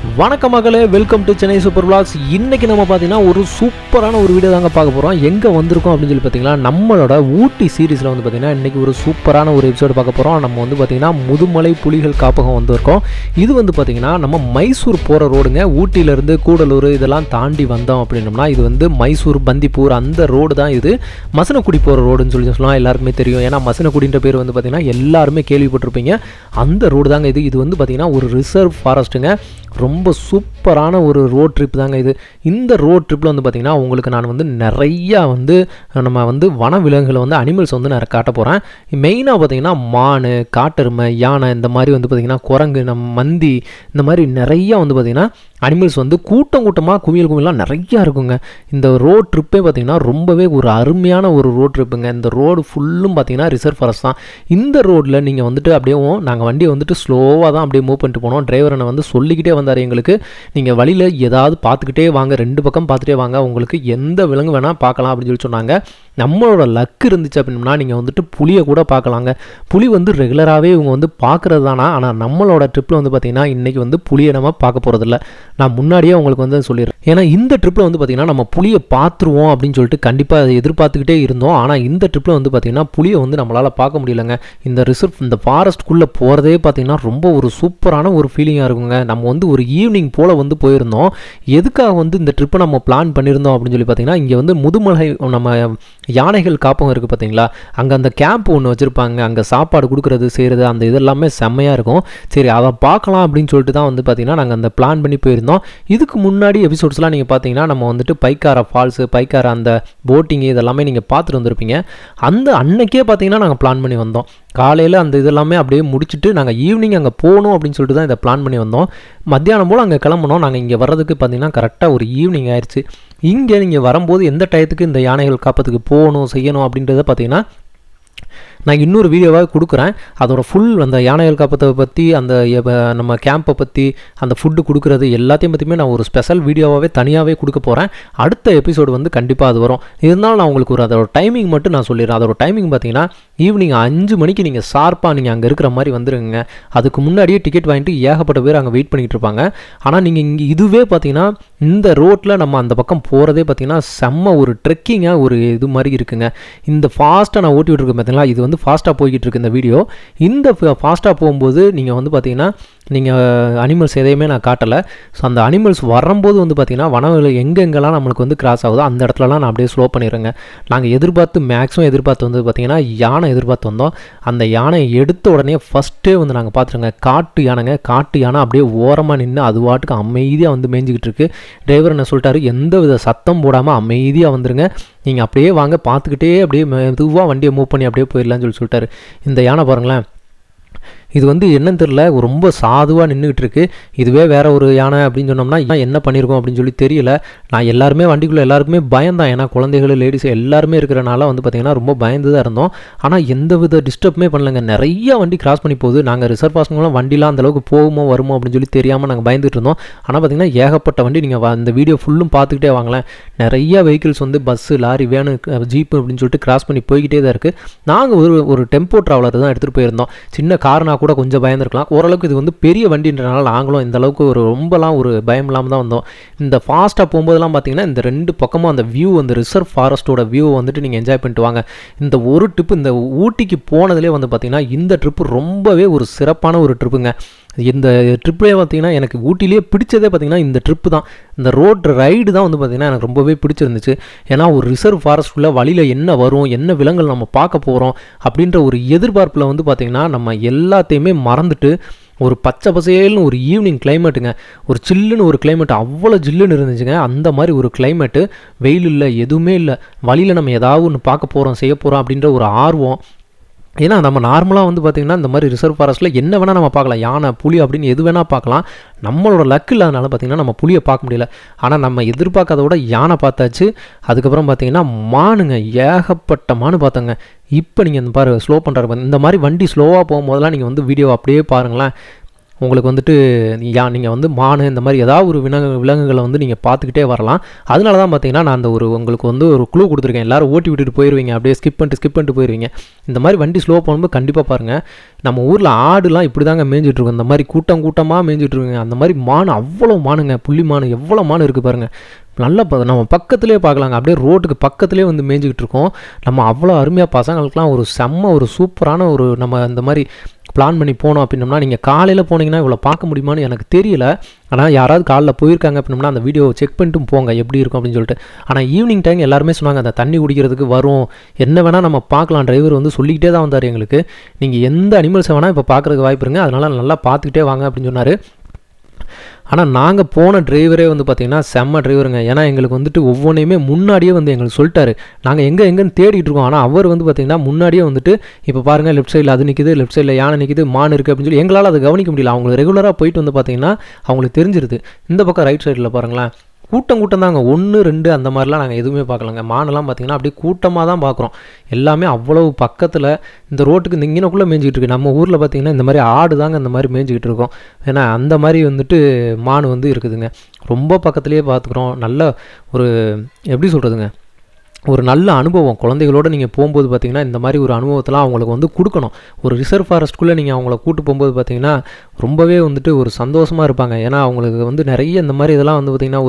வணக்கம் மகளே, welcome to Chennai super vlogs. இன்றைக்கி நம்ம பார்த்தீங்கன்னா ஒரு சூப்பரான ஒரு வீடியோ தாங்க பார்க்க போகிறோம். எங்கே வந்திருக்கோம் அப்படின்னு சொல்லி பார்த்தீங்கன்னா நம்மளோட ஊட்டி சீரீஸில் வந்து பார்த்திங்கன்னா இன்றைக்கி ஒரு சூப்பரான ஒரு எபிசோடு பார்க்க போகிறோம். நம்ம வந்து பார்த்திங்கன்னா முதுமலை புலிகள் காப்பகம் வந்திருக்கோம். இது வந்து பார்த்திங்கன்னா நம்ம மைசூர் போகிற ரோடுங்க. ஊட்டியிலேருந்து கூடலூர் இதெல்லாம் தாண்டி வந்தோம் அப்படின்னோம்னா இது வந்து மைசூர் பந்திப்பூர் அந்த ரோடு தான். இது மசினகுடி போகிற ரோடுன்னு சொல்லலாம். எல்லாருக்குமே தெரியும். ஏன்னா மசினகுடின்ற பேர் வந்து பார்த்திங்கன்னா எல்லாருமே கேள்விப்பட்டிருப்பீங்க. அந்த ரோடு தாங்க இது. இது வந்து பார்த்திங்கன்னா ஒரு ரிசர்வ் ஃபாரஸ்ட்டுங்க. ரொம்ப சூப்பரான ஒரு ரோட் ட்ரிப் தாங்க இது. இந்த ரோட் ட்ரிப்பில் வந்து பார்த்திங்கன்னா உங்களுக்கு நான் வந்து நிறையா வந்து நம்ம வந்து வனவிலங்குகளை வந்து அனிமல்ஸ் வந்து நான் காட்ட போகிறேன். மெயினாக பார்த்திங்கன்னா மான், காட்டெருமை, யானை, இந்த மாதிரி வந்து பார்த்திங்கன்னா குரங்கு, மந்தி, இந்த மாதிரி நிறையா வந்து பார்த்திங்கன்னா அனிமல்ஸ் வந்து கூட்டமாக குவியலாம் நிறையா இருக்குங்க. இந்த ரோட் ட்ரிப்பே பார்த்திங்கன்னா ரொம்பவே ஒரு அருமையான ஒரு ரோட் ட்ரிப்புங்க. இந்த ரோடு ஃபுல்லும் பார்த்திங்கன்னா ரிசர்வ் ஃபாரஸ்ட் தான். இந்த ரோட்டில் நீங்கள் வந்துட்டு அப்படியே நாங்கள் வண்டியை வந்துட்டு ஸ்லோவாக தான் அப்படியே மூவ் பண்ணிட்டு போனோம். டிரைவரை வந்து சொல்லிக்கிட்டே வந்தார் எங்களுக்கு, நீங்கள் வழியில் ஏதாவது பார்த்துக்கிட்டே வாங்க, ரெண்டு பக்கம் பார்த்துட்டே வாங்க, உங்களுக்கு எந்த விலங்கு வேணால் பார்க்கலாம் அப்படின்னு சொல்லி சொன்னாங்க. நம்மளோட லக்கு இருந்துச்சு அப்படின்னா நீங்கள் வந்துட்டு புலியை கூட பார்க்கலாங்க. புலி வந்து ரெகுலராகவே இவங்க வந்து பார்க்குறது தானா. ஆனால் நம்மளோட ட்ரிப்பில் வந்து பார்த்திங்கன்னா இன்றைக்கி வந்து புலியை நம்ம பார்க்க போகிறதில்ல. நான் முன்னாடியே உங்களுக்கு வந்து சொல்லிடுறேன். ஏன்னா இந்த ட்ரிப்பில் வந்து பார்த்திங்கன்னா நம்ம புலியை பார்த்துருவோம் அப்படின்னு சொல்லிட்டு கண்டிப்பாக அதை எதிர்பார்த்துக்கிட்டே இருந்தோம். ஆனால் இந்த ட்ரிப்பில் வந்து பார்த்திங்கன்னா புலியை வந்து நம்மளால் பார்க்க முடியலைங்க. இந்த ரிசர்வ் இந்த ஃபாரஸ்ட்குள்ளே போகிறதே பார்த்திங்கன்னா ரொம்ப ஒரு சூப்பரான ஒரு ஃபீலிங்காக இருக்குங்க. நம்ம வந்து ஒரு ஈவினிங் போல் வந்து போயிருந்தோம். எதுக்காக வந்து இந்த ட்ரிப்பை நம்ம பிளான் பண்ணியிருந்தோம் அப்படின்னு சொல்லி பார்த்திங்கன்னா இங்கே வந்து முதுமலை நம்ம யானைகள் காப்பகம் இருக்குது பார்த்தீங்களா, அங்கே அந்த கேம்ப் ஒன்று வச்சுருப்பாங்க. அங்கே சாப்பாடு கொடுக்குறது செய்கிறது அந்த இதெல்லாமே செம்மையாக இருக்கும். சரி அதை பார்க்கலாம் அப்படின்னு சொல்லிட்டு தான் வந்து பார்த்திங்கன்னா நாங்கள் அந்த பிளான் பண்ணி போயிருந்தோம். இதுக்கு முன்னாடி எபிசோட்ஸ்லாம் நீங்கள் பார்த்தீங்கன்னா நம்ம வந்துட்டு பைக்காரா ஃபால்ஸு, பைக்காரா அந்த போட்டிங்கு இதெல்லாமே நீங்கள் பார்த்துட்டு வந்திருப்பீங்க. அந்த அன்னைக்கே பார்த்தீங்கன்னா நாங்கள் பிளான் பண்ணி வந்தோம். காலையில் அந்த இதெல்லாமே அப்படியே முடிச்சுட்டு நாங்கள் ஈவினிங் அங்கே போகணும் அப்படின்னு சொல்லிட்டு தான் இதை பிளான் பண்ணி வந்தோம். மத்தியானம் போல் அங்கே கிளம்பணும். நாங்கள் இங்கே வர்றதுக்கு பார்த்திங்கன்னா கரெக்டாக ஒரு ஈவினிங் ஆயிடுச்சு. இங்கே நீங்கள் வரும்போது எந்த டயத்துக்கு இந்த யானைகள் காப்பத்துக்கு போகணும் செய்யணும் அப்படின்றத பார்த்திங்கன்னா நான் இன்னொரு வீடியோவாக கொடுக்குறேன். அதோட ஃபுல் அந்த யானைகள் காப்பத்தை பற்றி, அந்த நம்ம கேம்பை பற்றி, அந்த ஃபுட்டு கொடுக்குறது எல்லாத்தையும் பற்றியுமே நான் ஒரு ஸ்பெஷல் வீடியோவாகவே தனியாகவே கொடுக்க போகிறேன். அடுத்த எபிசோடு வந்து கண்டிப்பாக அது வரும். இருந்தாலும் நான் உங்களுக்கு ஒரு அதோட டைமிங் மட்டும் நான் சொல்லிடுறேன். அதோட டைமிங் பார்த்தீங்கன்னா ஈவினிங் 5 மணிக்கு நீங்கள் ஷார்ப்பாக நீங்கள் அங்கே இருக்கிற மாதிரி வந்துருங்க. அதுக்கு முன்னாடியே டிக்கெட் வாங்கிட்டு ஏகப்பட்ட பேர் அங்கே வெயிட் பண்ணிகிட்டு இருப்பாங்க. ஆனால் நீங்கள் இங்கே இதுவே பார்த்தீங்கன்னா இந்த ரோட்டில் நம்ம அந்த பக்கம் போகிறதே பார்த்தீங்கன்னா செம்ம ஒரு ட்ரெக்கிங்காக ஒரு இது மாதிரி இருக்குங்க. இந்த ஃபாஸ்ட்டாக நான் ஓட்டி விட்டுருக்கேன் பார்த்தீங்களா, இது வந்து ஃபாஸ்ட்டாக போய்கிட்டு இருக்கு இந்த வீடியோ. இந்த ஃபாஸ்ட்டாக போகும்போது நீங்கள் வந்து பார்த்தீங்கன்னா நீங்கள் அனிமல்ஸ் எதையுமே நான் காட்டலை. ஸோ அந்த அனிமல்ஸ் வரும்போது வந்து பார்த்திங்கன்னா வனவில எங்கெங்கெல்லாம் நம்மளுக்கு வந்து கிராஸ் ஆகுதோ அந்த இடத்துலலாம் நான் அப்படியே ஸ்லோ பண்ணிடுறேங்க. நாங்கள் மேக்ஸிமம் எதிர்பார்த்து வந்து பார்த்திங்கன்னா யானை எதிர்பார்த்து வந்தோம். அந்த யானையை எடுத்த உடனே ஃபஸ்ட்டே வந்து நாங்கள் பார்த்துருங்க, காட்டு யானை அப்படியே ஓரமாக நின்று அது வாட்டுக்கு அமைதியாக வந்து மேய்ஞ்சிக்கிட்டு இருக்கு. டிரைவர் என்ன சொல்லிட்டாரு, எந்த வித சத்தம் போடாமல் அமைதியாக வந்துருங்க, நீங்கள் அப்படியே வாங்க, பார்த்துக்கிட்டே அப்படியே மெதுவாக வண்டியை மூவ் பண்ணி அப்படியே போயிடலான்னு சொல்லிட்டாரு. இந்த யானை பாருங்களேன், இது வந்து என்னன்னு தெரியல, ரொம்ப சாதுவாக நின்றுக்கிட்டு இருக்குது. இதுவே வேறு ஒரு யானை அப்படின்னு சொன்னோம்னா என்ன பண்ணியிருக்கோம் அப்படின்னு சொல்லி தெரியல. நான் எல்லாருமே வண்டிக்குள்ளே எல்லாருக்குமே பயந்தான். ஏன்னா குழந்தைகள், லேடிஸ் எல்லாருமே இருக்கிறனால வந்து பார்த்திங்கன்னா ரொம்ப பயந்து தான் இருந்தோம். ஆனால் எந்த வித டிஸ்டர்புமே பண்ணலைங்க. நிறையா வண்டி கிராஸ் பண்ணி போகுது. நாங்கள் ரிசர்வ் பாஸ்லாம் வண்டிலாம் அந்தளவுக்கு போகுமோ வருமோ அப்படின்னு சொல்லி தெரியாமல் நாங்கள் பயந்துட்டு இருந்தோம். ஆனால் பார்த்திங்கன்னா ஏகப்பட்ட வண்டி, நீங்கள் இந்த வீடியோ ஃபுல்லும் பார்த்துக்கிட்டே வாங்கலேன். நிறையா வெஹிக்கிள்ஸ் வந்து பஸ்ஸு, லாரி, வேனு, ஜீப்பு அப்படின்னு சொல்லிட்டு கிராஸ் பண்ணி போய்கிட்டே தான் இருக்குது. நாங்கள் ஒரு டெம்போ ட்ராவலர் தான் எடுத்துகிட்டு போயிருந்தோம். சின்ன கார்னா கூட கொஞ்சம் பயந்துருக்கலாம். ஓரளவுக்கு இது வந்து பெரிய வண்டின்றனால நாங்களும் இந்த அளவுக்கு ரொம்பலாம் ஒரு பயம் இல்லாமல் தான் வந்தோம். இந்த ஃபாஸ்ட்டாக போகும்போதெல்லாம் பார்த்தீங்கன்னா இந்த ரெண்டு பக்கமும் அந்த வியூ, அந்த ரிசர்வ் ஃபாரஸ்ட்டோட வியூ வந்துட்டு நீங்கள் என்ஜாய் பண்ணிட்டு வாங்க. இந்த ஒரு ட்ரிப்பு, இந்த ஊட்டிக்கு போனதுலேயே வந்து பார்த்திங்கன்னா இந்த ட்ரிப்பு ரொம்பவே ஒரு சிறப்பான ஒரு ட்ரிப்புங்க. இந்த ட்ரிப்லேயே பார்த்திங்கன்னா எனக்கு ஊட்டிலேயே பிடிச்சதே பார்த்திங்கன்னா இந்த ட்ரிப்பு தான். இந்த ரோட் ரைடு தான் வந்து பார்த்திங்கன்னா எனக்கு ரொம்பவே பிடிச்சிருந்துச்சு. ஏன்னா ஒரு ரிசர்வ் ஃபாரஸ்ட்குள்ளே வழியில் என்ன வரும், என்ன விலங்குகள் நம்ம பார்க்க போகிறோம் அப்படின்ற ஒரு எதிர்பார்ப்பில் வந்து பார்த்திங்கன்னா நம்ம எல்லாத்தையுமே மறந்துட்டு ஒரு பச்சை பசேல்னு ஒரு ஈவினிங் கிளைமேட்டுங்க, ஒரு சில்லுன்னு ஒரு கிளைமேட், அவ்வளோ ஜில்லுன்னு இருந்துச்சுங்க. அந்த மாதிரி ஒரு கிளைமேட்டு, வெயில் இல்லை, எதுவுமே இல்லை. வழியில் நம்ம ஏதாவது ஒன்று பார்க்க போகிறோம், செய்ய போகிறோம் அப்படின்ற ஒரு ஆர்வம். ஏன்னா நம்ம நார்மலாக வந்து பார்த்திங்கன்னா இந்த மாதிரி ரிசர்வ் ஃபாரஸ்ட்டில் என்ன வேணால் நம்ம பார்க்கலாம், யானை, புலி அப்படின்னு எது வேணால் பார்க்கலாம். நம்மளோட லக்கு இல்லாதனால பார்த்திங்கன்னா நம்ம புலியை பார்க்க முடியல. ஆனால் நம்ம எதிர்பார்க்காத விட யானை பார்த்தாச்சு. அதுக்கப்புறம் பார்த்திங்கன்னா மானுங்க, ஏகப்பட்ட மானு பார்த்தோங்க. இப்போ நீங்கள் இந்த ஸ்லோ பண்ணுறாரு, இந்த மாதிரி வண்டி ஸ்லோவாக போகும்போதெல்லாம் நீங்கள் வந்து வீடியோ அப்படியே பாருங்களேன். உங்களுக்கு வந்துட்டு நீங்கள் வந்து மான் இந்த மாதிரி ஏதாவது ஒரு விலங்குகளை வந்து நீங்கள் பார்த்துக்கிட்டே வரலாம். அதனால தான் பார்த்தீங்கன்னா நான் அந்த உங்களுக்கு வந்து ஒரு க்ளூ கொடுத்துருக்கேன். எல்லோரும் ஓட்டி விட்டுட்டு போயிடுவீங்க, அப்படியே ஸ்கிப் பண்ணிட்டு போயிடுவீங்க. இந்த மாதிரி வண்டி ஸ்லோ பண்ணும்போது கண்டிப்பாக பாருங்கள், நம்ம ஊரில் ஆடுலாம் இப்படி தாங்க மேய்ஞ்சிட்ருக்கோம். இந்த மாதிரி கூட்டமாக மேய்ஞ்சிட்ருக்குங்க. அந்த மாதிரி மான் அவ்வளோ மானுங்க, புள்ளி மான் எவ்வளோ மான் இருக்குது பாருங்கள். நல்லா நம்ம பக்கத்துலேயே பார்க்கலாங்க, அப்படியே ரோட்டுக்கு பக்கத்துலேயே வந்து மேய்ஞ்சிக்கிட்டு இருக்கோம். நம்ம அவ்வளோ அருமையாக பசங்களுக்குலாம் ஒரு சூப்பரான நம்ம இந்த மாதிரி பிளான் பண்ணி போனோம் அப்படின்னோம்னா, நீங்கள் காலையில் போனீங்கன்னா இவ்வளோ பார்க்க முடியுமான்னு எனக்கு தெரியல. ஆனால் யாராவது காலையில் போயிருக்காங்க அப்படின்னோம்னா அந்த வீடியோ செக் பண்ணிட்டு போங்க எப்படி இருக்கும் அப்படின்னு சொல்லிட்டு. ஆனால் ஈவினிங் டைம் எல்லாருமே சொன்னாங்க அந்த தண்ணி குடிக்கிறதுக்கு வரும், என்ன வேணால் நம்ம பார்க்கலாம். டிரைவர் வந்து சொல்லிக்கிட்டே தான் வந்தார் எங்களுக்கு, நீங்கள் எந்த அனிமல்ஸை வேணால் இப்போ பார்க்குறதுக்கு வாய்ப்பு இருங்க, அதனால் நல்லா பார்த்துக்கிட்டே வாங்க அப்படின்னு சொன்னார். ஆனால் நாங்கள் போன டிரைவரே வந்து பார்த்திங்கன்னா செம்ம டிரைவருங்க. ஏன்னா எங்களுக்கு வந்துட்டு ஒவ்வொன்றையுமே முன்னாடியே வந்து எங்களுக்கு சொல்லிட்டாரு. நாங்கள் எங்கேன்னு தேடிட்டு இருக்கோம். ஆனால் அவர் வந்து பார்த்திங்கன்னா முன்னாடியே வந்துட்டு இப்போ பாருங்கள் லெஃப்ட் சைடில் அது நிற்கிது, லெஃப்ட் சைடில் யானை நிற்கிது, மான் இருக்குது அப்படின்னு சொல்லி எங்களால் அதை கவனிக்க முடியல. அவங்களுக்கு ரெகுலராக போயிட்டு வந்து பார்த்திங்கன்னா அவங்களுக்கு தெரிஞ்சிருது. இந்த பக்கம் ரைட் சைடில் பாருங்களேன், கூட்டம் தாங்க, 1 2 அந்த மாதிரிலாம் நாங்கள் எதுவுமே பார்க்கலங்க. மானெல்லாம் பார்த்திங்கன்னா அப்படியே கூட்டமாக தான் பார்க்குறோம். எல்லாமே அவ்வளவு பக்கத்தில் இந்த ரோட்டுக்கு இந்த இங்கனக்குள்ளே மேய்ஞ்சிக்கிட்டு இருக்குது. நம்ம ஊரில் பார்த்திங்கன்னா இந்த மாதிரி ஆடு தாங்க இந்த மாதிரி மேய்ஞ்சிக்கிட்டு இருக்கோம். ஏன்னா அந்த மாதிரி வந்துட்டு மான் வந்து இருக்குதுங்க. ரொம்ப பக்கத்துலேயே பார்த்துக்குறோம். நல்ல ஒரு எப்படி சொல்கிறதுங்க, ஒரு நல்ல அனுபவம். குழந்தைகளோடு நீங்கள் போகும்போது பார்த்திங்கன்னா இந்த மாதிரி ஒரு அனுபவத்தெலாம் அவங்களுக்கு வந்து கொடுக்கணும். ஒரு ரிசர்வ் ஃபாரஸ்ட்குள்ளே நீங்கள் அவங்கள கூட்டு போகும்போது பார்த்திங்கன்னா ரொம்பவே வந்துட்டு ஒரு சந்தோஷமாக இருப்பாங்க. ஏன்னா அவங்களுக்கு வந்து நிறைய இந்த மாதிரி இதெல்லாம் வந்து பார்த்திங்கன்னா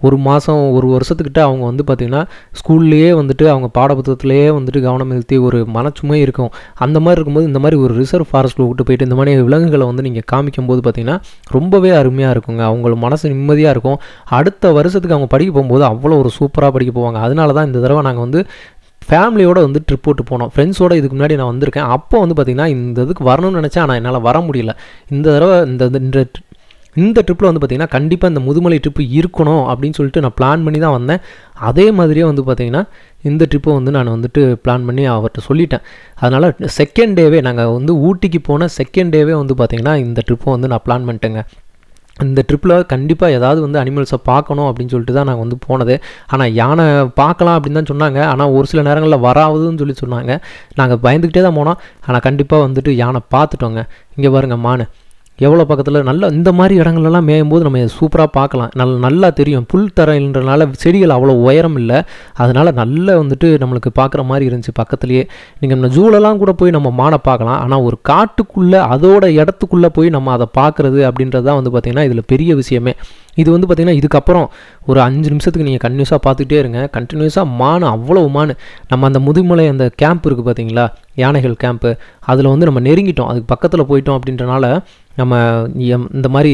ஒரு மாதம் 1 வருஷத்துக்கிட்ட அவங்க வந்து பார்த்திங்கன்னா ஸ்கூல்லையே வந்துட்டு அவங்க பாடப்புத்தகத்திலேயே வந்துட்டு கவனம் செலுத்தி ஒரு மனச்சுமை இருக்கும். அந்த மாதிரி இருக்கும்போது இந்த மாதிரி ஒரு ரிசர்வ் ஃபாரஸ்ட்டில் விட்டு போயிட்டு இந்த மாதிரி விலங்குகளை வந்து நீங்கள் காமிக்கும்போது பார்த்திங்கன்னா ரொம்பவே அருமையாக இருக்குங்க. அவங்க மனசு நிம்மதியாக இருக்கும். அடுத்த வருஷத்துக்கு அவங்க படிக்க போகும்போது அவ்வளோ ஒரு சூப்பராக படிக்க போவாங்க. அதனால தான் இந்த தடவை நாங்கள் வந்து ஃபேமிலியோடு வந்து ட்ரிப் போட்டு போனோம். ஃப்ரெண்ட்ஸோடு இதுக்கு முன்னாடி நான் வந்திருக்கேன். அப்போ வந்து பார்த்திங்கன்னா இந்த இதுக்கு வரணும்னு நினச்சேன், ஆனால் என்னால் வர முடியல. இந்த தடவை இந்த ட்ரிப்பில் வந்து பார்த்திங்கன்னா கண்டிப்பாக இந்த முதுமலை ட்ரிப்பு இருக்கணும் அப்படின்னு சொல்லிட்டு நான் பிளான் பண்ணி தான் வந்தேன். அதே மாதிரியே வந்து பார்த்திங்கன்னா இந்த ட்ரிப்பை வந்து நான் வந்துட்டு பிளான் பண்ணி அவர்கிட்ட சொல்லிட்டேன். அதனால் செகண்ட் டேவே நாங்கள் வந்து ஊட்டிக்கு போன செகண்ட் டேவே வந்து பார்த்திங்கன்னா இந்த ட்ரிப்பை வந்து நான் பிளான் பண்ணிட்டேங்க. இந்த ட்ரிப்பில் கண்டிப்பாக ஏதாவது வந்து அனிமல்ஸை பார்க்கணும் அப்படின்னு சொல்லிட்டு தான் நாங்கள் வந்து போனது. ஆனால் யானை பார்க்கலாம் அப்படின்னு தான் சொன்னாங்க. ஆனால் ஒரு சில நேரங்களில் வராதுன்னு சொல்லி சொன்னாங்க. நாங்கள் பயந்துக்கிட்டே தான் போனோம். ஆனால் கண்டிப்பாக வந்துட்டு யானை பார்த்துட்டோங்க. இங்கே பாருங்கள் மான் எவ்வளோ பக்கத்தில். நல்ல இந்த மாதிரி இடங்கள்லாம் மேயும்போது நம்ம சூப்பராக பார்க்கலாம். நல்லா தெரியும். புல் தரைன்றனால செடிகள் அவ்வளோ உயரம் இல்லை, அதனால் நல்லா வந்துட்டு நம்மளுக்கு பார்க்குற மாதிரி இருந்துச்சு பக்கத்துலேயே. நீங்கள் நம்ம ஜூலெலாம் கூட போய் நம்ம மானை பார்க்கலாம். ஆனால் ஒரு காட்டுக்குள்ளே அதோட இடத்துக்குள்ளே போய் நம்ம அதை பார்க்குறது அப்படின்றது தான் வந்து பார்த்திங்கன்னா இதில் பெரிய விஷயமே. இது வந்து பார்த்திங்கன்னா இதுக்கப்புறம் ஒரு 5 நிமிஷத்துக்கு நீங்கள் கண்டினியூஸாக பார்த்துக்கிட்டே இருங்க. கண்டினியூஸாக மான் அவ்வளோ மான். நம்ம அந்த முதுமலை அந்த கேம்ப் இருக்குது பார்த்திங்களா, யானைகள் கேம்ப்பு, அதில் வந்து நம்ம நெருங்கிட்டோம். அதுக்கு பக்கத்தில் போயிட்டோம் அப்படின்றனால நம்ம இந்த மாதிரி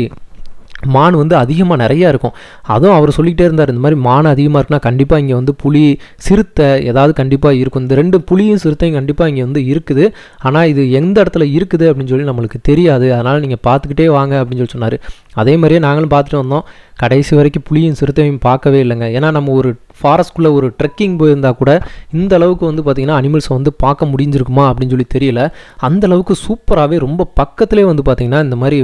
மான் வந்து அதிகமாக நிறையா இருக்கும். அதுவும் அவர் சொல்லிகிட்டே இருந்தார், இந்த மாதிரி மான் அதிகமாக இருக்குன்னா கண்டிப்பாக இங்கே வந்து புலி சிறுத்தை ஏதாவது கண்டிப்பாக இருக்கும். இந்த 2 புலியும் சிறுத்தையும் கண்டிப்பாக இங்கே வந்து இருக்குது. ஆனால் இது எந்த இடத்துல இருக்குது அப்படின்னு சொல்லி நம்மளுக்கு தெரியாது. அதனால் நீங்கள் பார்த்துக்கிட்டே வாங்க அப்படின்னு சொல்லி சொன்னார். அதே மாதிரியே நாங்களும் பார்த்துட்டு வந்தோம். கடைசி வரைக்கும் புலியும் சிறுத்தையும் பார்க்கவே இல்லைங்க. ஏன்னா நம்ம ஒரு ஃபாரஸ்ட்குள்ளே ஒரு ட்ரெக்கிங் போயிருந்தால் கூட இந்த அளவுக்கு வந்து பார்த்திங்கன்னா அனிமல்ஸை வந்து பார்க்க முடிஞ்சிருக்குமா அப்படின்னு சொல்லி தெரியல. அந்த அளவுக்கு சூப்பராகவே ரொம்ப பக்கத்துலேயே வந்து பார்த்திங்கன்னா இந்த மாதிரி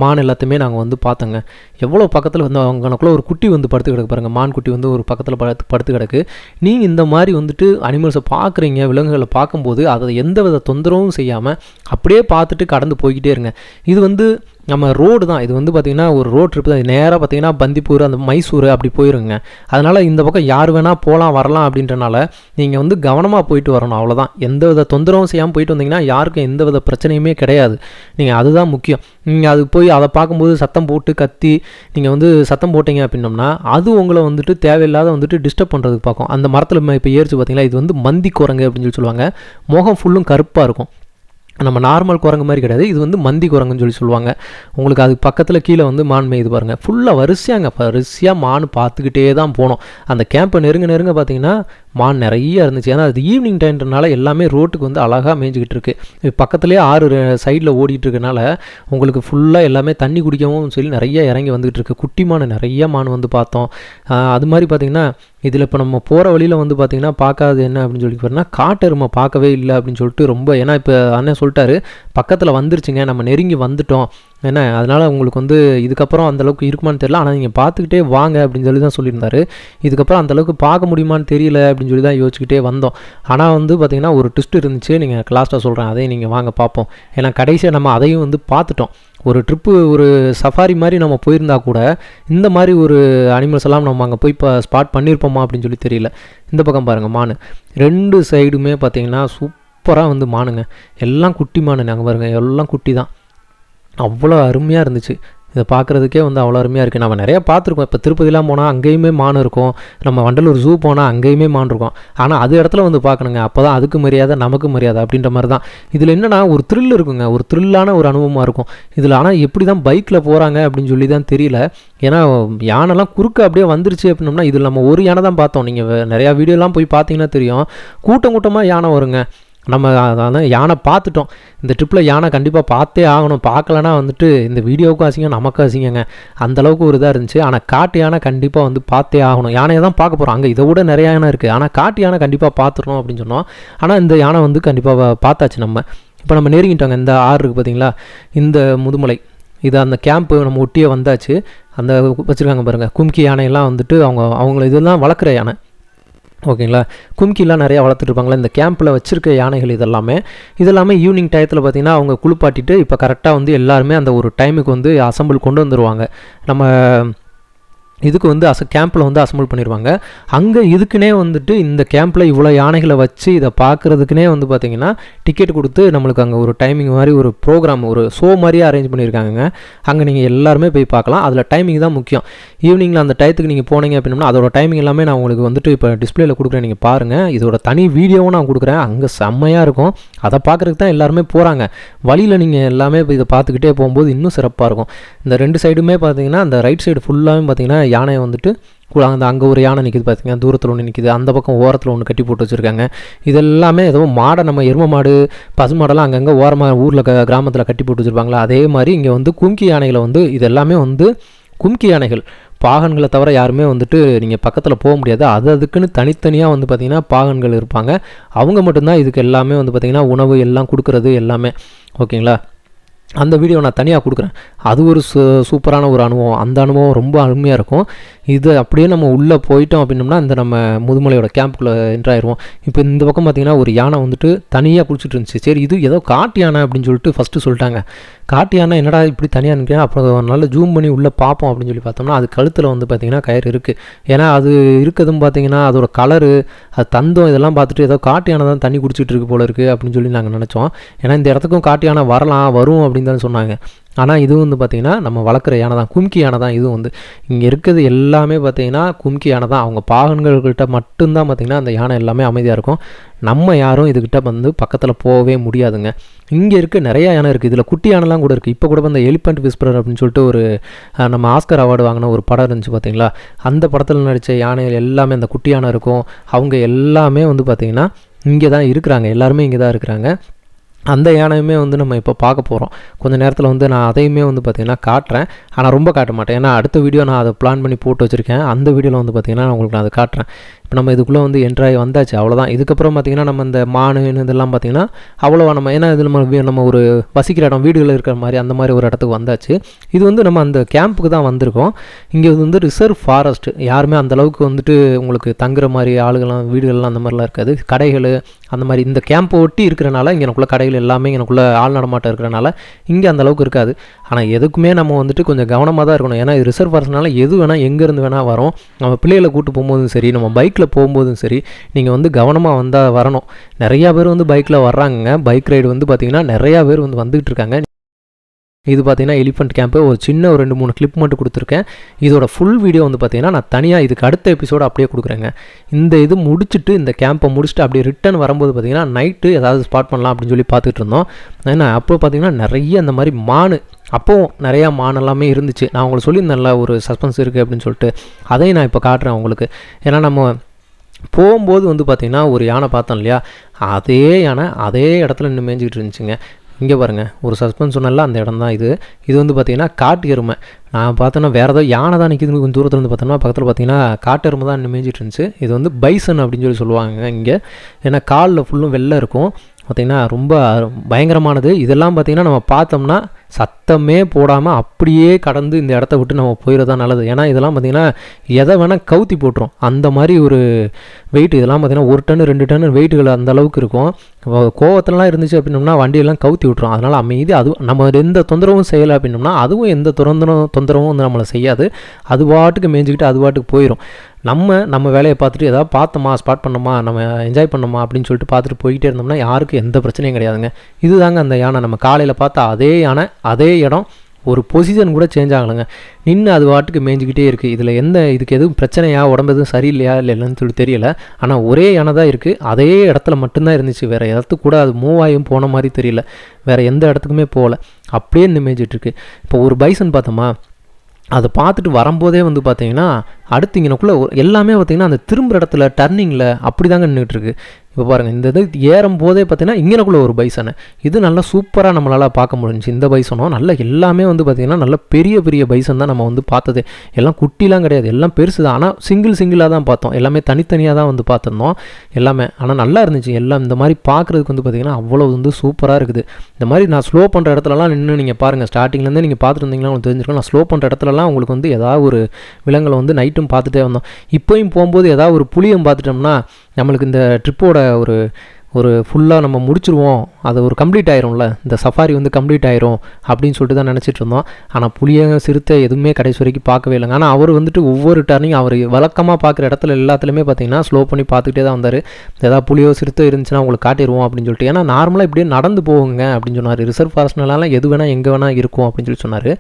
மான் எல்லாத்தையுமே நாங்கள் வந்து பார்த்தோங்க. எவ்வளோ பக்கத்தில் வந்து அவங்களுக்குள்ள ஒரு குட்டி வந்து படுத்து கிடக்கு பாருங்கள். மான் குட்டி வந்து ஒரு பக்கத்தில் படுத்து கிடக்கு. நீங்கள் இந்த மாதிரி வந்துட்டு அனிமல்ஸை பார்க்குறீங்க, விலங்குகளை பார்க்கும்போது அதை எந்த வித தொந்தரவும் செய்யாமல் அப்படியே பார்த்துட்டு கடந்து போய்கிட்டே இருங்க. இது வந்து நம்ம ரோடு தான். இது வந்து பார்த்திங்கன்னா ஒரு ரோட் ட்ரிப் தான். நேராக பார்த்திங்கன்னா பந்திப்பூர் அந்த மைசூர் அப்படி போயிருங்க. அதனால் இந்த பக்கம் யார் வேணால் போகலாம் வரலாம் அப்படின்றனால நீங்கள் வந்து கவனமாக போயிட்டு வரணும், அவ்வளோதான். எந்த வித தொந்தரவும் செய்யாமல் போயிட்டு வந்தீங்கன்னா யாருக்கும் எந்த வித பிரச்சனையுமே கிடையாது. நீங்கள் அதுதான் முக்கியம். நீங்கள் அது போய் அதை பார்க்கும்போது சத்தம் போட்டு கத்தி நீங்கள் வந்து சத்தம் போட்டிங்க அப்படின்னோம்னா அது உங்களை வந்துட்டு தேவையில்லாத வந்துட்டு டிஸ்டர்ப் பண்ணுறதுக்கு பார்க்கும். அந்த மரத்தில் இப்போ ஏறிச்சு பார்த்திங்களா, இது வந்து மந்தி குரங்கு அப்படின்னு சொல்லி சொல்லுவாங்க. முகம் ஃபுல்லும் கருப்பாக இருக்கும். நம்ம நார்மல் குரங்கு மாதிரி கிடையாது, இது வந்து மந்தி குரங்குன்னு சொல்லி சொல்லுவாங்க. உங்களுக்கு அதுக்கு பக்கத்தில் கீழே வந்து மான் மேய்து பாருங்கள். ஃபுல்லாக வரிசையாக மான் பார்த்துக்கிட்டே தான் போனோம். அந்த கேம்பை நெருங்க பார்த்தீங்கன்னா மான் நிறைய இருந்துச்சு. ஏன்னா அது ஈவினிங் டைம்ன்றனால எல்லாமே ரோட்டுக்கு வந்து அழகாக மேய்ஞ்சிக்கிட்டு இருக்குது. பக்கத்துலேயே ஆறு சைடில் ஓடிட்டு இருக்கனால உங்களுக்கு ஃபுல்லாக எல்லாமே தண்ணி குடிக்கவும் சொல்லி நிறைய இறங்கி வந்துகிட்டு இருக்குது. குட்டி மான் நிறைய மான் வந்து பார்த்தோம். அது மாதிரி பார்த்திங்கன்னா இதில் இப்போ நம்ம போகிற வழியில் வந்து பார்த்திங்கன்னா பார்க்காது என்ன அப்படின்னு சொல்லி பார்த்தீங்கன்னா காட்டெருமை பார்க்கவே இல்லை அப்படின்னு சொல்லிட்டு ரொம்ப, ஏன்னா இப்போ அண்ணன் சொல்லிட்டாரு பக்கத்தில் வந்துருச்சுங்க, நம்ம நெருங்கி வந்துட்டோம் என்ன, அதனால் உங்களுக்கு வந்து இதுக்கப்புறம் அந்தளவுக்கு இருக்குமான்னு தெரியல, ஆனால் நீங்கள் பார்த்துக்கிட்டே வாங்க அப்படின்னு சொல்லி தான் சொல்லியிருந்தாரு. இதுக்கப்புறம் அந்தளவுக்கு பார்க்க முடியுமான்னு தெரியல அப்படின்னு சொல்லி தான் யோசிச்சுக்கிட்டே வந்தோம். ஆனால் வந்து பார்த்திங்கன்னா ஒரு ட்விஸ்ட் இருந்துச்சு, நீங்கள் லாஸ்ட்டாக சொல்கிறேன், அதையும் நீங்கள் வாங்க பார்ப்போம். ஏன்னா கடைசியாக நம்ம அதையும் வந்து பார்த்துட்டோம். ஒரு ட்ரிப்பு ஒரு சஃபாரி மாதிரி நம்ம போயிருந்தா கூட இந்த மாதிரி ஒரு அனிமல்ஸ் எல்லாம் நம்ம அங்கே போய் இப்போ ஸ்பாட் பண்ணியிருப்போமா அப்படின்னு சொல்லி தெரியல. இந்த பக்கம் பாருங்கள் மான், 2 சைடுமே பார்த்தீங்கன்னா சூப்பராக வந்து மானுங்க, எல்லாம் குட்டி மானு. நாங்கள் பாருங்கள் எல்லாம் குட்டி தான், அவ்வளோ அருமையாக இருந்துச்சு. இதை பார்க்குறதுக்கே வந்து அவ்வளோ அருமையாக இருக்குது. நம்ம நிறையா பார்த்துருக்கோம். இப்போ திருப்பதிலாம் போனால் அங்கேயுமே மான் இருக்கும், நம்ம வண்டலூர் ஜூ போனால் அங்கேயுமே மான் இருக்கும். ஆனால் அது இடத்துல வந்து பார்க்கணுங்க, அப்போ தான் அதுக்கு மரியாதை நமக்கு மரியாதை அப்படின்ற மாதிரி தான். இதில் என்னென்னா ஒரு த்ரில் இருக்குங்க, ஒரு த்ரில்லான ஒரு அனுபவமாக இருக்கும் இதில். ஆனால் எப்படி தான் பைக்கில் போகிறாங்க அப்படின்னு சொல்லி தான் தெரியல. ஏன்னா யானைலாம் குறுக்க அப்படியே வந்துருச்சு அப்படின்னோம்னா, இதில் நம்ம ஒரு யானை தான் பார்த்தோம். நீங்கள் நிறையா வீடியோலாம் போய் பார்த்தீங்கன்னா தெரியும், கூட்டம் கூட்டமாக யானை வருங்க. நம்ம அதான் யானை பார்த்துட்டோம். இந்த ட்ரிப்பில் யானை கண்டிப்பாக பார்த்தே ஆகணும், பார்க்கலன்னா வந்துட்டு இந்த வீடியோவுக்கும் அசிங்கம் நமக்கும் அசிங்கங்க, அந்தளவுக்கு ஒரு இதாக இருந்துச்சு. ஆனால் காட்டு யானை கண்டிப்பாக வந்து பார்த்தே ஆகணும். யானையை தான் பார்க்க போகிறோம், அங்கே இதை விட நிறைய யானை இருக்குது. ஆனால் காட்டு யானை கண்டிப்பாக பார்த்துடணும் அப்படின்னு சொன்னோம். ஆனால் இந்த யானை வந்து கண்டிப்பாக பார்த்தாச்சு நம்ம. இப்போ நம்ம நெருங்கிட்டோங்க, இந்த ஆறு இருக்குது பார்த்தீங்களா, இந்த முதுமலை, இது அந்த கேம்ப்பு நம்ம ஒட்டியே வந்தாச்சு. அந்த வச்சுருக்காங்க பாருங்கள், கும்கி யானையெல்லாம் வந்துட்டு அவங்கள இதெல்லாம் வளர்க்குற யானை, ஓகேங்களா. கும்கிலாம் நிறையா வளர்த்துட்ருப்பாங்களா இந்த கேம்பில் வச்சுருக்க யானைகள். இதெல்லாமே ஈவினிங் டயத்தில் பார்த்திங்கன்னா அவங்க குளிப்பாட்டிட்டு இப்போ கரெக்டாக வந்து எல்லாருமே அந்த ஒரு டைமுக்கு வந்து அசம்பிள் கொண்டு வந்துடுவாங்க. நம்ம இதுக்கு வந்து கேம்பில் வந்து அசம்பிள் பண்ணிடுவாங்க. அங்கே இதுக்குன்னே வந்துட்டு இந்த கேம்பில் இவ்வளோ யானைகளை வச்சு இதை பார்க்குறதுக்குனே வந்து பார்த்திங்கன்னா டிக்கெட் கொடுத்து நம்மளுக்கு அங்கே ஒரு டைமிங் மாதிரி ஒரு ப்ரோக்ராம், ஒரு ஷோ மாதிரியே அரேஞ்ச் பண்ணியிருக்காங்க. அங்கே நீங்கள் எல்லாருமே போய் பார்க்கலாம். அதில் டைமிங் தான் முக்கியம். ஈவினிங்கில் அந்த டயத்துக்கு நீங்கள் போனீங்க அப்படின்னா அதோட டைமிங் எல்லாமே நான் உங்களுக்கு வந்துட்டு இப்போ டிஸ்பிளேயில் கொடுக்குறேன், நீங்கள் பாருங்கள். இதோட தனி வீடியோவும் நான் கொடுக்குறேன், அங்கே செம்மையாக இருக்கும். அதை பார்க்குறதுக்கு தான் எல்லாருமே போகிறாங்க. வழியில் நீங்கள் எல்லாமே இப்போ இதை பார்த்துக்கிட்டே போகும்போது இன்னும் சிறப்பாக இருக்கும். இந்த 2 சைடுமே பார்த்தீங்கன்னா அந்த ரைட் சைடு ஃபுல்லாகவே பார்த்தீங்கன்னா யானையை வந்துட்டு அந்த அங்கே ஒரு யானை நிற்கிது பார்த்தீங்கன்னா, தூரத்தில் ஒன்று நிற்கிது, அந்த பக்கம் ஓரத்தில் ஒன்று கட்டி போட்டு வச்சுருக்காங்க. இதெல்லாமே ஏதோ மாடை நம்ம எரும மாடு பசு மாடெல்லாம் அங்கங்கே ஓரமாக ஊரில் கிராமத்தில் கட்டி போட்டு வச்சுருப்பாங்களா, அதே மாதிரி இங்கே வந்து கும்கி யானைகளை வந்து இதெல்லாமே வந்து கும்கி யானைகள். பாகன்களை தவிர யாருமே வந்துட்டு நீங்கள் பக்கத்தில் போக முடியாது. அதுக்குன்னு தனித்தனியாக வந்து பார்த்திங்கன்னா பாகன்கள் இருப்பாங்க. அவங்க மட்டும்தான் இதுக்கு எல்லாமே வந்து பார்த்திங்கன்னா உணவு எல்லாம் கொடுக்குறது எல்லாமே, ஓகேங்களா. அந்த வீடியோ நான் தனியாக கொடுக்குறேன். அது ஒரு சூப்பரான ஒரு அனுபவம். அந்த அனுபவம் ரொம்ப அருமையாக இருக்கும். இது அப்படியே நம்ம உள்ளே போயிட்டோம் அப்படின்னோம்னா இந்த நம்ம முதுமலையோட கேம்புக்குள்ளே என்ட்ராயிருவோம். இப்போ இந்த பக்கம் பார்த்திங்கன்னா ஒரு யானை வந்துட்டு தனியாக குளிச்சுட்டு இருந்துச்சு. சரி இது ஏதோ காட்டு யானை அப்படின்னு சொல்லிட்டு ஃபஸ்ட்டு சொல்லிட்டாங்க. காட்டு யானை என்னடா இப்படி தனியாக நிற்கிறேன், அப்புறம் நல்லா ஜூம் பண்ணி உள்ளே பார்ப்போம் அப்படின்னு சொல்லி பார்த்தோம்னா அது கழுத்தில் வந்து பார்த்திங்கன்னா கயிறு இருக்குது. ஏன்னா அது இருக்கிறதும் பார்த்திங்கன்னா அதோட கலரு, அது தந்தம், இதெல்லாம் பார்த்துட்டு ஏதோ காட்டு யானை தான் தண்ணி குடிச்சிட்டு இருக்கு போல இருக்குது அப்படின்னு சொல்லி நாங்கள் நினச்சோம். ஏன்னா இந்த இடத்துக்கும் காட்டு யானை வரும் அப்படின்னு தான் சொன்னாங்க. ஆனால் இதுவும் வந்து பார்த்திங்கன்னா நம்ம வளர்க்குற யானை தான், கும்கி யானை தான். இதுவும் வந்து இங்கே இருக்கிறது எல்லாமே பார்த்திங்கன்னா கும்கி யானை தான். அவங்க பாகன்கள்கிட்ட மட்டும்தான் பார்த்திங்கன்னா அந்த யானை எல்லாமே அமைதியாக இருக்கும். நம்ம யாரும் இதுக்கிட்ட வந்து பக்கத்தில் போகவே முடியாதுங்க. இங்கே இருக்க நிறையா யானை இருக்குது. இதில் குட்டி யானைலாம் கூட இருக்குது. இப்போ கூட இந்த எலிஃபண்ட் விஸ்பரர் அப்படின்னு சொல்லிட்டு ஒரு நம்ம ஆஸ்கர் அவார்டு வாங்கின ஒரு படம் இருந்துச்சு பார்த்திங்களா, அந்த படத்தில் நடித்த யானைகள் எல்லாமே அந்த குட்டி யானை இருக்கும். அவங்க எல்லாமே வந்து பார்த்திங்கன்னா இங்கே தான் இருக்கிறாங்க, எல்லாருமே இங்கே தான் இருக்கிறாங்க. அந்த யானையுமே வந்து நம்ம இப்போ பார்க்க போகிறோம். கொஞ்சம் நேரத்தில் வந்து நான் அதையுமே வந்து பார்த்திங்கன்னா காட்டுறேன். ஆனால் ரொம்ப காட்ட மாட்டேன், ஏன்னா அடுத்த வீடியோ நான் அதை பிளான் பண்ணி போட்டு வச்சுருக்கேன். அந்த வீடியோவில் வந்து பார்த்திங்கன்னா உங்களுக்கு நான் அதை காட்டுறேன். இப்போ நம்ம இதுக்குள்ளே வந்து என்ட்ராகி வந்தாச்சு, அவ்வளோதான். இதுக்கப்புறம் பார்த்திங்கன்னா நம்ம இந்த மானு இதெல்லாம் பார்த்திங்கன்னா அவ்வளோவா நம்ம, ஏன்னா இது நம்ம ஒரு வசிக்கிற இடம், வீடுகளில் இருக்கிற மாதிரி அந்த மாதிரி ஒரு இடத்துக்கு வந்தாச்சு. இது வந்து நம்ம அந்த கேம்புக்கு தான் வந்திருக்கோம். இங்கே வந்து ரிசர்வ் ஃபாரஸ்ட். யாருமே அந்தளவுக்கு வந்துட்டு உங்களுக்கு தங்குற மாதிரி ஆளுகள்லாம் வீடுகள்லாம் அந்த மாதிரிலாம் இருக்காது. கடைகள் அந்த மாதிரி இந்த கேம்பை ஒட்டி இருக்கிறனால இங்கே எனக்குள்ள கடைகள் எல்லாமே எனக்குள்ளே ஆள் நடமாட்டம் இருக்கிறனால இங்கே அந்தளவுக்கு இருக்காது. ஆனால் எதுக்குமே நம்ம வந்துட்டு கொஞ்சம் கவனமாக தான் இருக்கணும். ஏன்னா இது ரிசர்வ் ஃபாரஸ்ட்னால எது வேணால் எங்கேருந்து வேணால் வரும். நம்ம பிள்ளைகளை கூப்பிட்டு போகும்போதும் சரி, நம்ம பைக்கில் போகும்போதும் சரி, நீங்கள் வந்து கவனமாக வந்தால் வரணும். நிறையா பேர் வந்து பைக்கில் வர்றாங்க. பைக் ரைடு வந்து பார்த்திங்கன்னா நிறையா பேர் வந்து வந்துகிட்டு இருக்காங்க. இது பார்த்திங்கன்னா எலிஃபண்ட் கேம்ப்பு ஒரு சின்ன ஒரு 2-3 கிளிப் மட்டும் கொடுத்துருக்கேன். இதோட ஃபுல் வீடியோ வந்து பார்த்திங்கன்னா நான் தனியாக இதுக்கு அடுத்த எபிசோடு அப்படியே கொடுக்குறேங்க. இந்த இது முடிச்சுட்டு இந்த கேம்பை முடிச்சுட்டு அப்படியே ரிட்டன் வரும்போது பார்த்திங்கன்னா நைட்டு ஏதாவது ஸ்பாட் பண்ணலாம் அப்படின்னு சொல்லி பார்த்துட்டு இருந்தோம். ஏன்னா அப்போ பார்த்திங்கன்னா நிறைய அந்த மாதிரி மானு, அப்போவும் நிறையா மான் எல்லாமே இருந்துச்சு. நான் உங்களுக்கு சொல்லியிருந்தேன்ல ஒரு சஸ்பென்ஸ் இருக்குது அப்படின்னு சொல்லிட்டு, அதையும் நான் இப்போ காட்டுறேன் உங்களுக்கு. ஏன்னா நம்ம போகும்போது வந்து பார்த்திங்கன்னா ஒரு யானை பார்த்தோம் இல்லையா, அதே யானை அதே இடத்துல நின்று மேய்ஞ்சிக்கிட்டு இருந்துச்சுங்க. இங்கே பாருங்கள், ஒரு சஸ்பென்ஸ் சொன்னல அந்த இடம் தான் இது. இது வந்து பார்த்திங்கன்னா காட்டு எருமை. நான் பார்த்தோன்னா வேறு ஏதோ யானை தான் நிற்கிது. கொஞ்சம் தூரத்தில் வந்து பார்த்தோம்னா பக்கத்தில் பார்த்திங்கன்னா காட்டு எருமை தான் மேய்ஞ்சிட்டு இருந்துச்சு. இது வந்து பைசன் அப்படின்னு சொல்லி சொல்லுவாங்க இங்கே. ஏன்னா காலில் ஃபுல்லும் வெள்ளை இருக்கும் பார்த்திங்கன்னா, ரொம்ப பயங்கரமானது. இதெல்லாம் பார்த்திங்கன்னா நம்ம பார்த்தோம்னா சத்தமே போடாமல் அப்படியே கடந்து இந்த இடத்த விட்டு நம்ம போயிடுறதான் நல்லது. ஏன்னா இதெல்லாம் பார்த்திங்கன்னா எதை வேணால் கவுத்தி போட்டுரும், அந்த மாதிரி ஒரு வெயிட். இதெல்லாம் பார்த்திங்கன்னா 1 டன் 2 டன் வெயிட்டுகள் அந்த அளவுக்கு இருக்கும். கோவத்திலலாம் இருந்துச்சு அப்படின்னோம்னா வண்டியெல்லாம் கவுத்தி விட்ரும். அதனால் அமைதி, அது நம்ம எந்த தொந்தரவும் செய்யலை அப்படின்னோம்னா அதுவும் எந்த தொந்தரவும் வந்து நம்மளை செய்யாது. அது பாட்டுக்கு மேய்ஞ்சிக்கிட்டு அது பாட்டுக்கு போயிடும். நம்ம வேலையை பார்த்துட்டு ஏதாவது பார்த்தோமா, ஸ்பாட் பண்ணோமா, நம்ம என்ஜாய் பண்ணோமா அப்படின்னு சொல்லிட்டு பார்த்துட்டு போய்கிட்டே இருந்தோம்னா யாருக்கும் எந்த பிரச்சனையும் கிடையாதுங்க. இதுதாங்க அந்த யானை. நம்ம காலையில் பார்த்தா அதே யானை, அதே இடம், ஒரு பொசிஷன் கூட சேஞ்ச் ஆகலைங்க. நின்று அது வாட்டுக்கு மேய்ஞ்சிக்கிட்டே இருக்குது. இதுக்கு எதுவும் பிரச்சனையா, உடம்பு எதுவும் சரியில்லையா இல்லைன்னு சொல்லி தெரியல. ஆனால் ஒரே யானை தான் இருக்குது. அதே இடத்துல மட்டும்தான் இருந்துச்சு. வேறு இடத்துக்கு கூட அது மூவ் ஆகியும் போன மாதிரி தெரியல. வேறு எந்த இடத்துக்குமே போகல. அப்படியே நின்று மேய்ஞ்சிட்ருக்கு. இப்போ ஒரு பைசன் பார்த்தோமா, அதை பார்த்துட்டு வரும்போதே வந்து பார்த்திங்கன்னா அடுத்து இங்கனக்குள்ளே எல்லாமே பார்த்திங்கன்னா அந்த திரும்புகிற இடத்துல டர்னிங்கில் அப்படி தாங்க நின்றுட்டுருக்கு. இப்போ பாருங்கள், இந்த இது ஏறும் போதே பார்த்தீங்கன்னா இங்கனக்குள்ளே ஒரு பைசனை, இது நல்லா சூப்பராக நம்மளால் பார்க்க முடிஞ்சிச்சு. இந்த பைசனும் நல்ல எல்லாமே வந்து பார்த்திங்கன்னா நல்ல பெரிய பெரிய பைசன் தான் நம்ம வந்து பார்த்தது. எல்லாம் குட்டிலாம் கிடையாது, எல்லாம் பெருசு தான். ஆனால் சிங்கிளாக தான் பார்த்தோம். எல்லாமே தனித்தனியாக தான் வந்து பார்த்துருந்தோம் எல்லாமே. ஆனால் நல்லா இருந்துச்சு எல்லாம். இந்த மாதிரி பார்க்குறதுக்கு வந்து பார்த்திங்கன்னா அவ்வளோ வந்து சூப்பராக இருக்குது. இந்த மாதிரி நான் ஸ்லோ பண்ணுற இடத்துலலாம் நின்று நீங்கள் பாருங்கள், ஸ்டார்டிங்லேருந்தே நீங்கள் பார்த்துட்டு இருந்தீங்கன்னா உங்களுக்கு தெரிஞ்சிருக்கும். நான் ஸ்லோ பண்ணுற இடத்துலலாம் உங்களுக்கு வந்து ஏதாவது ஒரு விலங்குகளை வந்து நைட்டும் பார்த்துட்டே வந்தோம். இப்போயும் போகும்போது ஏதாவது ஒரு புளியம் பார்த்துட்டோம்னா நம்மளுக்கு இந்த ட்ரிப்போட ஒரு ஃபுல்லாக நம்ம முடிச்சிருவோம், அது ஒரு கம்ப்ளீட் ஆயிரும்ல, இந்த சஃபாரி வந்து கம்ப்ளீட் ஆயிரும் அப்படின்னு சொல்லிட்டு தான் நினச்சிட்டு இருந்தோம். ஆனால் புளிய சிறுத்தை எதுவுமே கடைசி வரைக்கும் பார்க்கவே இல்லைங்க. ஆனால் அவர் வந்துட்டு ஒவ்வொரு டர்னிங் அவர் வழக்கமாக பார்க்குற இடத்துல எல்லாத்துலேயுமே பார்த்தீங்கன்னா ஸ்லோ பண்ணி பார்த்துக்கிட்டே தான் வந்தார். ஏதாவது புளியோ சிறுத்தை இருந்துச்சுன்னா உங்களுக்கு காட்டிடுவோம் அப்படின்னு சொல்லிட்டு. ஏன்னா நார்மலாக இப்படியே நடந்து போகுங்க அப்படின்னு சொன்னார். ரிசர்வ் ஃபாரஸ்ட்னால எது வேணால் எங்கே வேணால் இருக்கும் அப்படின்னு சொல்லி சொன்னார்.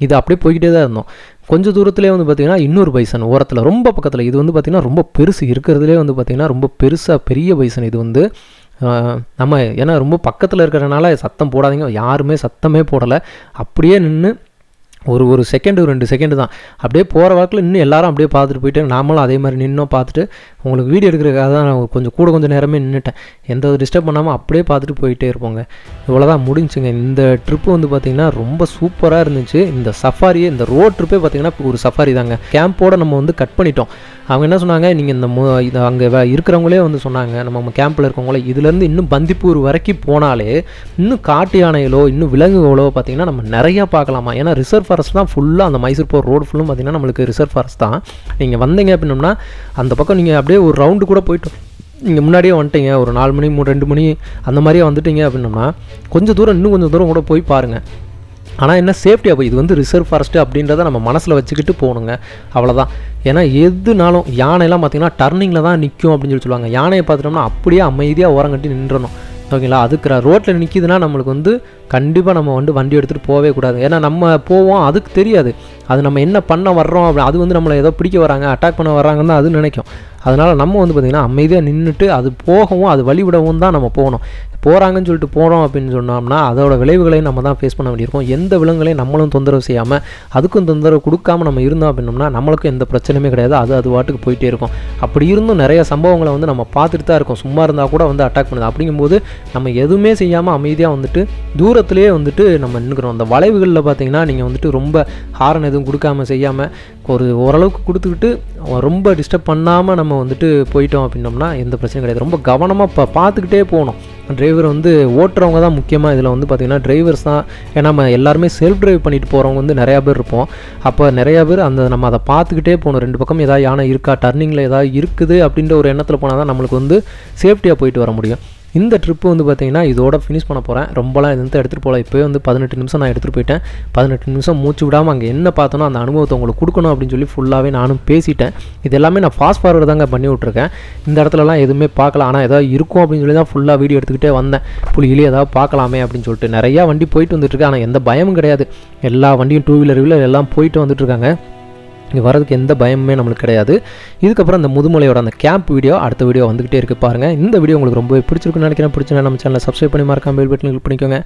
இது அப்படியே போய்கிட்டே தான் இருந்தோம். கொஞ்சம் தூரத்துலேயே வந்து பார்த்திங்கன்னா இன்னொரு பைசன் ஓரத்தில் ரொம்ப பக்கத்தில், இது வந்து பார்த்திங்கன்னா ரொம்ப பெருசு இருக்கிறதுலே வந்து பார்த்திங்கன்னா ரொம்ப பெரிய பைசன். இது வந்து நம்ம ஏன்னா ரொம்ப பக்கத்தில் இருக்கிறனால சத்தம் போடாதீங்க, யாருமே சத்தமே போடலை. அப்படியே நின்று ஒரு செகண்டு 2 செகண்டு தான் அப்படியே போகிற வாக்கில் இன்னும் எல்லாரும் அப்படியே பார்த்துட்டு போயிட்டு நாமளும் அதே மாதிரி நின்னோம். பார்த்துட்டு உங்களுக்கு வீடியோ எடுக்கிறதுக்காக தான் நான் கொஞ்சம் நேரமே நின்றுட்டேன். எந்த டிஸ்டர்ப் பண்ணாமல் அப்படியே பார்த்துட்டு போயிட்டே இருப்போங்க. இவ்வளோதான் முடிஞ்சுங்க. இந்த ட்ரிப்பு வந்து பார்த்திங்கன்னா ரொம்ப சூப்பராக இருந்துச்சு. இந்த சஃபாரியே, இந்த ரோட் ட்ரிப்பே பார்த்திங்கன்னா ஒரு சஃபாரி தாங்க. கேம்போடு நம்ம வந்து கட் பண்ணிட்டோம். அவங்க என்ன சொன்னாங்க, நீங்கள் இதை அங்கே இருக்கிறவங்களே வந்து சொன்னாங்க, நம்ம கேம்பில் இருக்கவங்களே இதுலேருந்து இன்னும் பந்திப்பூர் வரைக்கும் போனாலே இன்னும் காட்டு யானைகளோ இன்னும் விலங்குகளோ பார்த்திங்கன்னா நம்ம நிறையா பார்க்கலாமா. ஏன்னா ரிசர்வ் ஃபாரஸ்ட் தான் ஃபுல்லாக, அந்த மைசூர் போகிற ரோடு ஃபுல்லும் பார்த்திங்கன்னா நம்மளுக்கு ரிசர்வ் ஃபாரஸ்ட் தான். நீங்கள் வந்தீங்க அப்படின்னோம்னா அந்த பக்கம் நீங்கள் அப்படியே ஒரு ரவுண்டு கூட போய்ட்டோம். நீங்கள் முன்னாடியே வந்துட்டீங்க, ஒரு 4 மணி 2 மணி அந்த மாதிரியே வந்துட்டீங்க அப்படின்னோம்னா இன்னும் கொஞ்சம் தூரம் கூட போய் பாருங்கள். ஆனால் என்ன சேஃப்டியாக போய், இது வந்து ரிசர்வ் ஃபாரஸ்ட்டு அப்படின்றத நம்ம மனசில் வச்சுக்கிட்டு போகணுங்க, அவ்வளோதான். ஏன்னா எதுனாலும் யானையெல்லாம் பார்த்திங்கன்னா டர்னிங்கில் தான் நிற்கும் அப்படின்னு சொல்லுவாங்க. யானையை பார்த்துட்டோம்னா அப்படியே அமைதியாக ஓரங்கட்டி நின்றணும், ஓகேங்களா. அதுக்கு ரோட்டில் நிற்கிதுன்னா நம்மளுக்கு வந்து கண்டிப்பாக நம்ம வந்து வண்டி எடுத்துகிட்டு போகவே கூடாது. ஏன்னா நம்ம போவோம், அதுக்கு தெரியாது அது நம்ம என்ன பண்ண வர்றோம் அப்படி, அது வந்து நம்மளை ஏதோ பிடிக்க வராங்க, அட்டாக் பண்ண வர்றாங்கன்னு தான் அது நினைக்கும். அதனால் நம்ம வந்து பார்த்திங்கன்னா அமைதியாக நின்றுட்டு அது போகவும் அது வழிவிடவும் தான் நம்ம போகணும். போகிறாங்கன்னு சொல்லிட்டு போகிறோம் அப்படின்னு சொன்னோம்னா அதோட விளைவுகளையும் நம்ம தான் ஃபேஸ் பண்ண வேண்டியிருக்கும். எந்த விலங்குகளையும் நம்மளும் தொந்தரவு செய்யாமல் அதுக்கும் தொந்தரவு கொடுக்காமல் நம்ம இருந்தோம் அப்படின்னோம்னா நம்மளுக்கும் எந்த பிரச்சனையுமே கிடையாது. அது வாட்டுக்கு போயிட்டே இருக்கும். அப்படி இருந்தும் நிறைய சம்பவங்களை வந்து நம்ம பார்த்துட்டு தான் இருக்கோம். சும்மா இருந்தால் கூட வந்து அட்டாக் பண்ணுது. அப்படிங்கும்போது நம்ம எதுவுமே செய்யாமல் அமைதியாக வந்துட்டு தூரத்துலேயே வந்துட்டு நம்ம நின்றுக்கிறோம். அந்த வளைவுகளில் பார்த்திங்கன்னா நீங்கள் வந்துட்டு ரொம்ப ஹாரன் எதுவும் கொடுக்காமல் செய்யாமல் ஓரளவுக்கு கொடுத்துக்கிட்டு ரொம்ப டிஸ்டர்ப் பண்ணாமல் நம்ம வந்துட்டு போயிட்டோம் அப்படின்னோம்னா எந்த பிரச்சனையும் கிடையாது. ரொம்ப கவனமாக பார்த்துக்கிட்டே போகணும். டிரைவர் வந்து ஓட்டுறவங்க தான் முக்கியமாக இதில் வந்து பார்த்திங்கன்னா டிரைவர்ஸ் தான். ஏன்னா நம்ம எல்லாருமே செல்ஃப் டிரைவ் பண்ணிட்டு போகிறவங்க வந்து நிறையா பேர் இருப்போம். அப்போ நிறையா பேர் நம்ம அதை பார்த்துக்கிட்டே போகணும். 2 பக்கம் ஏதாவது யானை இருக்கா, டர்னிங்கில் ஏதாவது இருக்குது அப்படின்ற ஒரு எண்ணத்தில் போனால் தான் நம்மளுக்கு வந்து சேஃப்டியாக போயிட்டு வர முடியும். இந்த ட்ரிப்பு வந்து பார்த்திங்கன்னா இதோட ஃபினிஷ் பண்ண போகிறேன். ரொம்பலாம் எதுவும் எடுத்துகிட்டு போகல. இப்போயே வந்து 18 நிமிஷம் நான் எடுத்துகிட்டு போயிட்டேன். 18 நிமிஷம் மூச்சு விடாமல் அங்கே என்ன பார்த்தோன்னா அந்த அனுபவத்தை உங்களுக்கு கொடுக்கணும் அப்படின்னு சொல்லி ஃபுல்லாகவே நானும் பேசிட்டேன். இது எல்லாமே நான் ஃபாஸ்ட் ஃபார்வர்டு தாங்க பண்ணி விட்ருக்கேன். இந்த இடத்துலலாம் எதுவுமே பார்க்கலாம். ஆனால் ஏதாவது இருக்கும் அப்படின்னு சொல்லி தான் ஃபுல்லாக வீடியோ எடுத்துக்கிட்டே வந்தேன். புலிகிலி ஏதாவது பார்க்கலாமே அப்படின்னு சொல்லிட்டு. நிறையா வண்டி போயிட்டு வந்துட்டுருக்கு. ஆனால் எந்த பயமும் கிடையாது. எல்லா வண்டியும் 2 வீலர் எல்லாம் போயிட்டு வந்துட்டுருக்காங்க. இங்கே வரதுக்கு எந்த பயமுமே நம்மளுக்கு கிடையாது. இதுக்கப்புறம் அந்த முதுமலையோட அந்த கேம்ப் வீடியோ அடுத்த வீடியோ வந்துகிட்டே இருக்குது பாருங்கள். இந்த வீடியோ உங்களுக்கு ரொம்பவே பிடிச்சிருக்குன்னு நினைக்கிறேன். பிடிச்சினா நம்ம சேனலை சப்ஸ்கிரைப் பண்ணி மறக்காம பெல் பட்டன் கிளிக் பண்ணிக்கோங்க.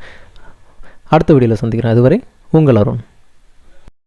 அடுத்த வீடியோவில் சந்திக்கிறேன். அதுவரை உங்கள் அருண்.